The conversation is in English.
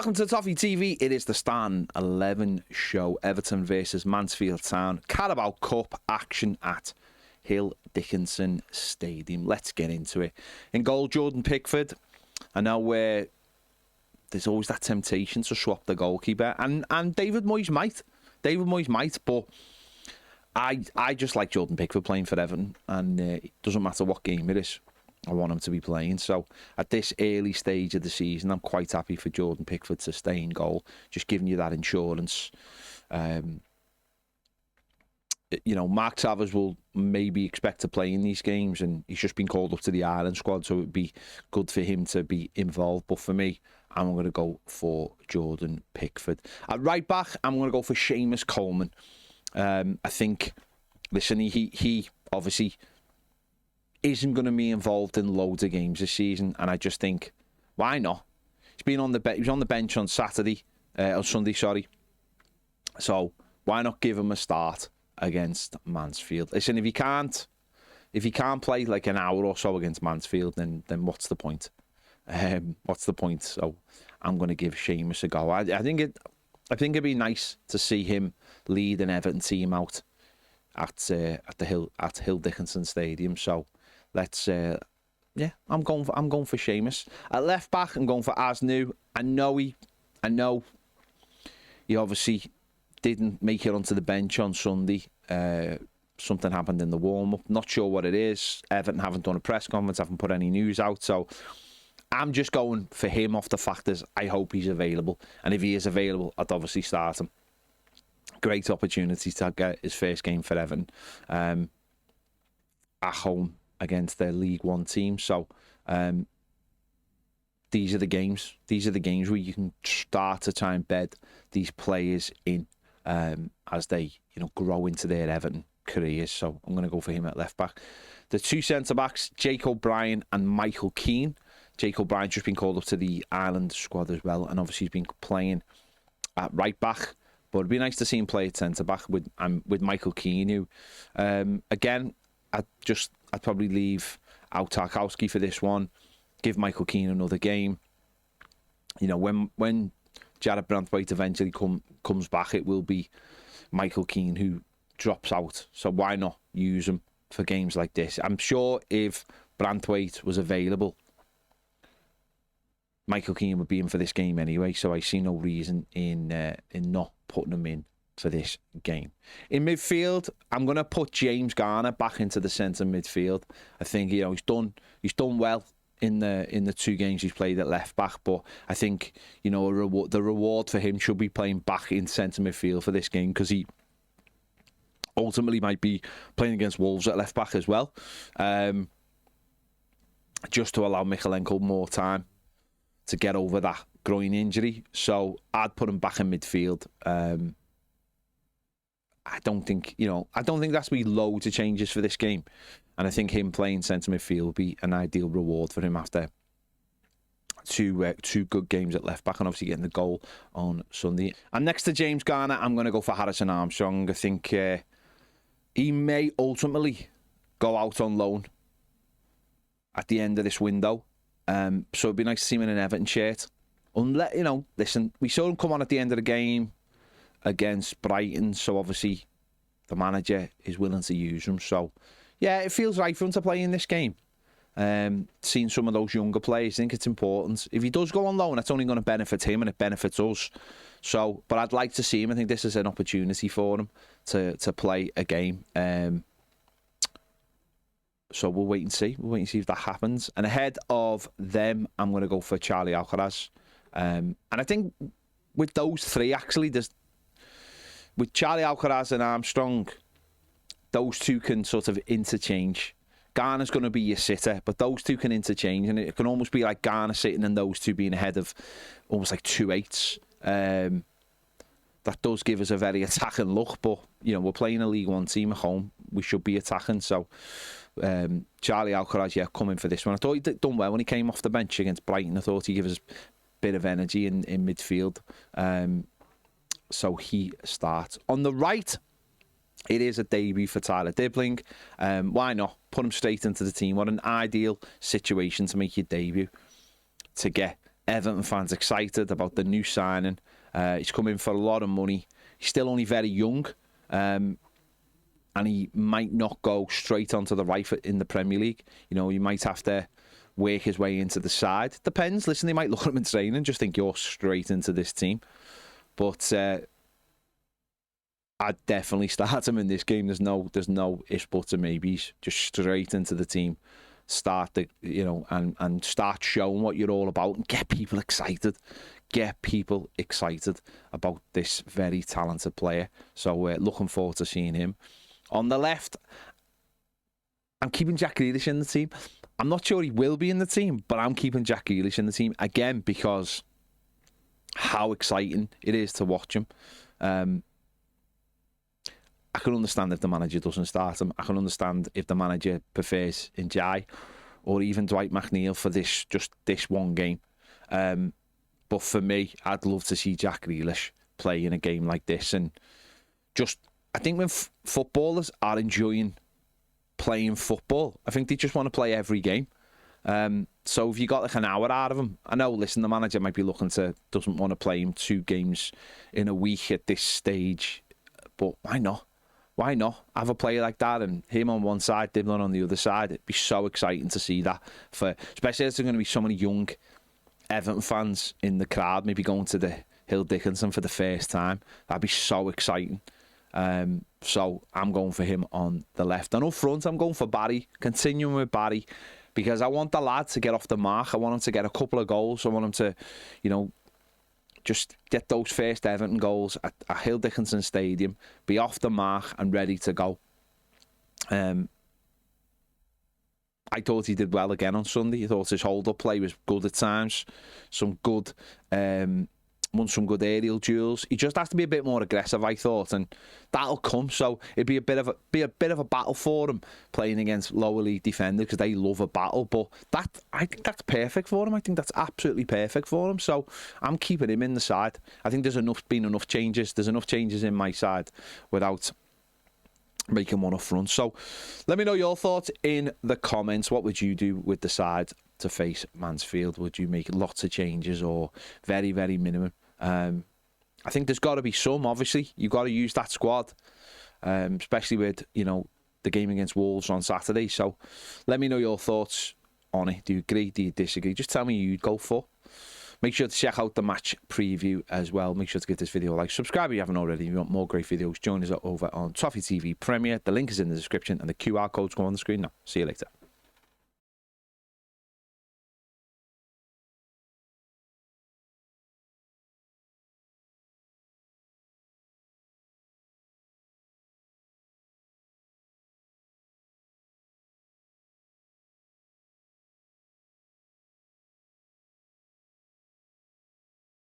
Welcome to Toffee TV. It is the Stan 11 show. Everton versus Mansfield Town. Carabao Cup action at HUEL Dickinson Stadium. Let's get into it. In goal, Jordan Pickford. I know where there's always that temptation to swap the goalkeeper, and David Moyes might. But I just like Jordan Pickford playing for Everton, and it doesn't matter what game it is. I want him to be playing. So at this early stage of the season, I'm quite happy for Jordan Pickford to stay in goal, just giving you that insurance. Mark Travers will maybe expect to play in these games, and he's just been called up to the Ireland squad, so it would be good for him to be involved. But for me, I'm going to go for Jordan Pickford. At right back, I'm going to go for Seamus Coleman. I think, listen, he obviously isn't going to be involved in loads of games this season, and I just think, why not? He was on the bench on Sunday, so why not give him a start against Mansfield? Listen, if he can't play like an hour or so against Mansfield, then what's the point? What's the point? So I'm going to give Seamus a go. I think it'd be nice to see him lead an Everton team out at HUEL Dickinson Stadium. So let's I'm going for Seamus. At left back, I'm going for Asnu. I know he obviously didn't make it onto the bench on Sunday. Something happened in the warm-up. Not sure what it is. Everton haven't done a press conference, haven't put any news out. So I'm just going for him off the factors. I hope he's available. And if he is available, I'd obviously start him. Great opportunity to get his first game for Everton at home against their League One team. So these are the games. These are the games where you can start to try and bed these players in as they grow into their Everton careers. So I'm going to go for him at left back. The two centre backs, Brien and Michael Keane. Brien's just been called up to the Ireland squad as well, and obviously he's been playing at right back. But it'd be nice to see him play at centre back with Michael Keane, who again I'd probably leave out Tarkowski for this one. Give Michael Keane another game. When Jared Branthwaite eventually comes back, it will be Michael Keane who drops out. So why not use him for games like this? I'm sure if Branthwaite was available, Michael Keane would be in for this game anyway. So I see no reason in not putting him in for this game. In midfield, I'm going to put James Garner back into the centre midfield. I think he's done well in the two games he's played at left back, but I think the reward for him should be playing back in centre midfield for this game, because he ultimately might be playing against Wolves at left back as well, just to allow Mykolenko more time to get over that groin injury. So I'd put him back in midfield. I don't think that's be loads of changes for this game, and I think him playing centre midfield would be an ideal reward for him after two good games at left back, and obviously getting the goal on Sunday. And next to James Garner, I'm going to go for Harrison Armstrong. I think he may ultimately go out on loan at the end of this window. So it'd be nice to see him in an Everton shirt. Unless, listen, we saw him come on at the end of the game against Brighton, so obviously the manager is willing to use him. So yeah, it feels right for him to play in this game. Seeing some of those younger players, I think it's important. If he does go on loan, it's only going to benefit him and it benefits us. So, but I'd like to see him. I think this is an opportunity for him to play a game. So we'll wait and see. We'll wait and see if that happens. And ahead of them, I'm going to go for Charlie Alcaraz. And I think with those three, actually, with Charlie Alcaraz and Armstrong, those two can sort of interchange. Garner's going to be your sitter, but those two can interchange, and it can almost be like Garner sitting and those two being ahead of almost like 2-8s. That does give us a very attacking look, but we're playing a League One team at home. We should be attacking. So Charlie Alcaraz, coming for this one. I thought he done well when he came off the bench against Brighton. I thought he'd give us a bit of energy in midfield. So he starts. On the right, it is a debut for Tyler Dibbling. Why not? Put him straight into the team. What an ideal situation to make your debut, to get Everton fans excited about the new signing. He's come in for a lot of money. He's still only very young, and he might not go straight onto the right foot in the Premier League. You know, he might have to work his way into the side. Depends. Listen, they might look at him in training and just think you're straight into this team. But I'd definitely start him in this game. There's no ifs, buts, or maybes. Just straight into the team. Start and start showing what you're all about and get people excited. Get people excited about this very talented player. So looking forward to seeing him. On the left, I'm keeping Jack Grealish in the team. I'm not sure he will be in the team, but I'm keeping Jack Grealish in the team again because how exciting it is to watch him. I can understand if the manager doesn't start him. I can understand if the manager prefers Njai or even Dwight McNeil for this one game. But for me, I'd love to see Jack Grealish play in a game like this. And I think when footballers are enjoying playing football, I think they just want to play every game. So if you got like an hour out of him, I know, listen, the manager might be doesn't want to play him 2 games in a week at this stage, but why not? Why not have a player like that and him on one side, Dibbler on the other side? It'd be so exciting to see that, especially as there's going to be so many young Everton fans in the crowd, maybe going to the Hill Dickinson for the first time. That'd be so exciting. So I'm going for him on the left. And up front, I'm going for Barry, continuing with Barry, because I want the lad to get off the mark. I want him to get a couple of goals. I want him to, just get those first Everton goals at Hill Dickinson Stadium, be off the mark and ready to go. I thought he did well again on Sunday. I thought his hold-up play was good at times. Won some good aerial duels. He just has to be a bit more aggressive, I thought, and that'll come. So it'd be a bit of a battle for him playing against lower league defenders because they love a battle. But I think that's perfect for him. I think that's absolutely perfect for him. So I'm keeping him in the side. I think there's been enough changes. There's enough changes in my side without making one up front. So let me know your thoughts in the comments. What would you do with the side to face Mansfield? Would you make lots of changes or very, very minimum? I think there's got to be some. Obviously, you've got to use that squad, especially with the game against Wolves on Saturday. So let me know your thoughts on it. Do you agree? Do you disagree? Just tell me who you'd go for. Make sure to check out the match preview as well. Make sure to give this video a like. Subscribe if you haven't already. If you want more great videos, join us over on Toffee TV Premier. The link is in the description and the QR code's going on the screen now. See you later.